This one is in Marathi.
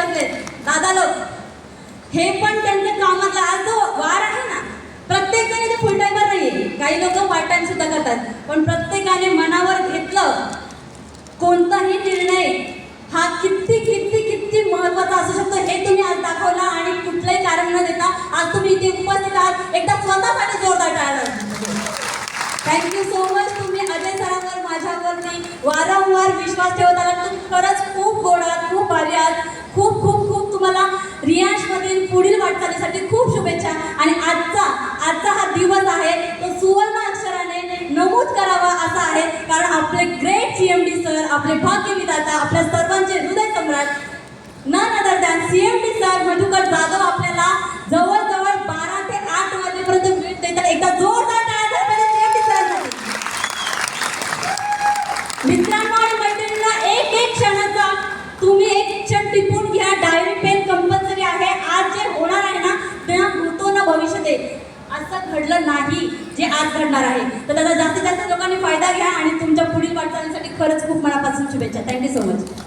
बसले दादा लोक, हे पण त्यांच्या कामातला आज जो वार आहे ना, प्रत्येकाने ते फुल टाइमर नाहीये, काही लोक पार्ट टाइम सुद्धा करतात, पण प्रत्येकाने मनावर घेतलं कोणताही निर्णय हा किती किती किती महत्वाचा असू शकतो हे तुम्ही आज दाखवला. आणि कुठलंही कारण न देता आज तुम्ही इथे उपस्थित आहात. एकदा स्वतःसाठी जोरदार टाळ्या. Thank you so much. तुम्ही अजय सरांवर माझ्यावरती वारंवार विश्वास ठेवत आलात. तुम्ही खरंच खूप गोड आहात, खूप भारी आहात. खूप खूप खूप तुम्हाला रियांशमधील पुढील वाटचालीसाठी खूप शुभेच्छा. आणि आजचा हा दिवस आहे तो सुवर्ण अक्षराने नमूद करावा असा आहे, कारण आपले ग्रेट CMD सर, आपले भाग्यविधाता, आपल्या सर्वांचे हृदय सम्राट, none other than CMD sir Madhukar Jadhav आपल्याला जवळजवळ 12 ते 8 वाजेपर्यंत वेळ देतात. एकदा जोरदार टाळ्या झाल्या पाहिजे CMD सरांसाठी. मित्रांनो आणि मैत्रिणींना एक एक क्षणाचा तुम्ही एक क्षण टिपून घ्या. डायरी पेन कंपल्सरी आहे. आज जे होणार आहे ना ते होतो ना भविष्यात असं घडलं नाही जे आज घडणार आहे, तर त्याचा जास्तीत जास्त लोकांनी फायदा घ्या आणि तुमच्या पुढील वाटचालीसाठी खरंच खूप मनापासून शुभेच्छा. Thank you so much.